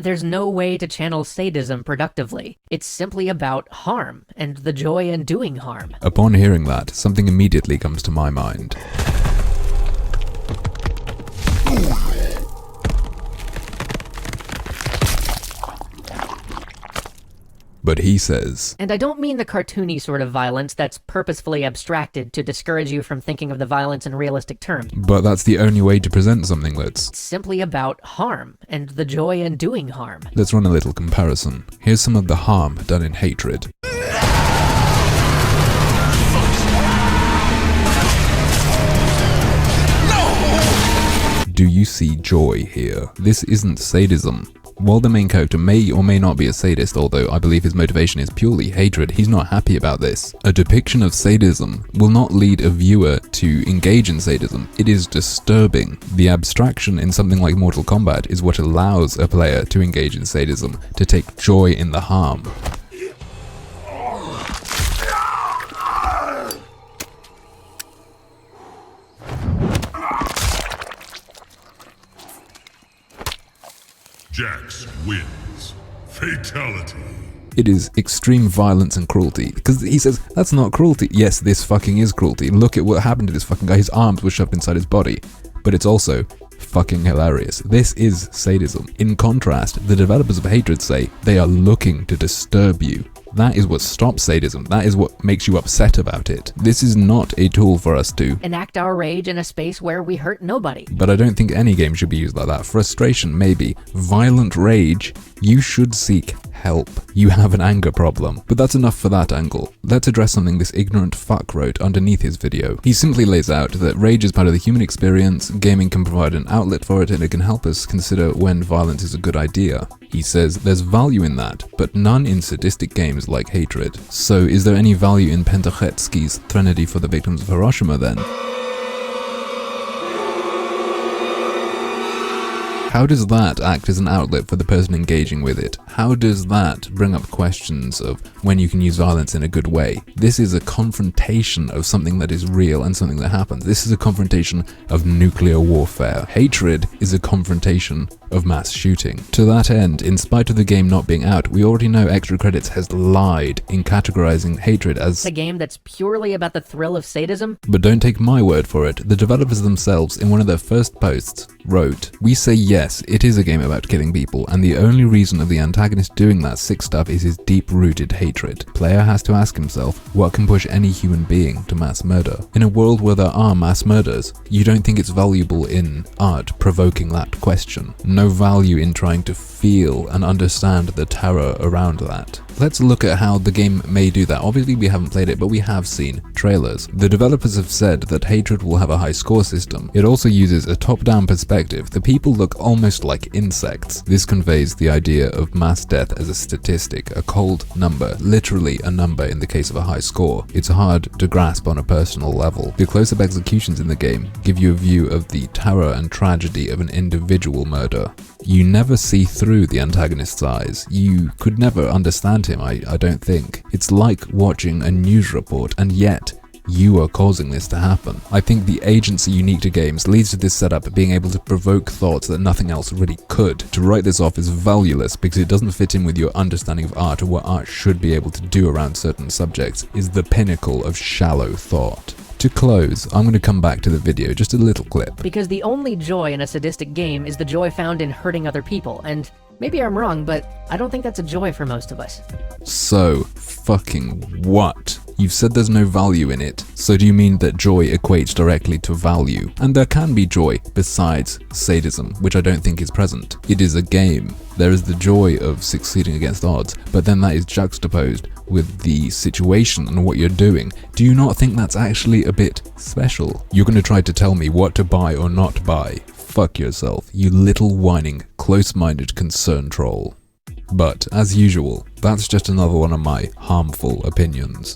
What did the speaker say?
there's no way to channel sadism productively. It's simply about harm, and the joy in doing harm. Upon hearing that, something immediately comes to my mind. But he says, and I don't mean the cartoony sort of violence that's purposefully abstracted to discourage you from thinking of the violence in realistic terms. but that's the only way to present something that's... It's simply about harm, and the joy in doing harm. Let's run a little comparison. Here's some of the harm done in Hatred. Do you see joy here? This isn't sadism. While the main character may or may not be a sadist, although I believe his motivation is purely hatred, he's not happy about this. A depiction of sadism will not lead a viewer to engage in sadism. It is disturbing. The abstraction in something like Mortal Kombat is what allows a player to engage in sadism, to take joy in the harm. Jax wins. Fatality. It is extreme violence and cruelty, because he says, that's not cruelty. Yes, this fucking is cruelty. Look at what happened to this fucking guy. His arms were shoved inside his body. But it's also fucking hilarious. This is sadism. In contrast, the developers of Hatred say they are looking to disturb you. That is what stops sadism. That is what makes you upset about it. This is not a tool for us to enact our rage in a space where we hurt nobody. But I don't think any game should be used like that. Frustration, maybe. Violent rage, you should seek help. You have an anger problem. But that's enough for that angle. Let's address something this ignorant fuck wrote underneath his video. He simply lays out that rage is part of the human experience, gaming can provide an outlet for it, and it can help us consider when violence is a good idea. He says there's value in that, but none in sadistic games like Hatred. So is there any value in Penderecki's Threnody for the victims of Hiroshima then? How does that act as an outlet for the person engaging with it? How does that bring up questions of when you can use violence in a good way? This is a confrontation of something that is real and something that happens. This is a confrontation of nuclear warfare. Hatred is a confrontation of mass shooting. To that end, in spite of the game not being out, we already know Extra Credits has lied in categorizing Hatred as a game that's purely about the thrill of sadism. But don't take my word for it. The developers themselves, in one of their first posts, wrote, "We say yes, it is a game about killing people, and the only reason of the antagonist doing that sick stuff is his deep-rooted hatred. Player has to ask himself, what can push any human being to mass murder? In a world where there are mass murders, you don't think it's valuable in art provoking that question. No value in trying to feel and understand the terror around that." Let's look at how the game may do that. Obviously we haven't played it, but we have seen trailers. The developers have said that Hatred will have a high score system. It also uses a top-down perspective. The people look almost like insects. This conveys the idea of mass death as a statistic, a cold number, literally a number in the case of a high score. It's hard to grasp on a personal level. The close-up executions in the game give you a view of the terror and tragedy of an individual murder. You never see through the antagonist's eyes. You could never understand him, I don't think. It's like watching a news report, and yet you are causing this to happen. I think the agency unique to games leads to this setup being able to provoke thoughts that nothing else really could. To write this off is valueless because it doesn't fit in with your understanding of art or what art should be able to do around certain subjects, is the pinnacle of shallow thought. To close, I'm going to come back to the video, just a little clip. Because the only joy in a sadistic game is the joy found in hurting other people, and maybe I'm wrong, but I don't think that's a joy for most of us. So, fucking what? You've said there's no value in it, so do you mean that joy equates directly to value? And there can be joy besides sadism, which I don't think is present. It is a game. There is the joy of succeeding against odds, but then that is juxtaposed with the situation and what you're doing. Do you not think that's actually a bit special? You're going to try to tell me what to buy or not buy. Fuck yourself, you little whining, close-minded concern troll. But, as usual, that's just another one of my harmful opinions.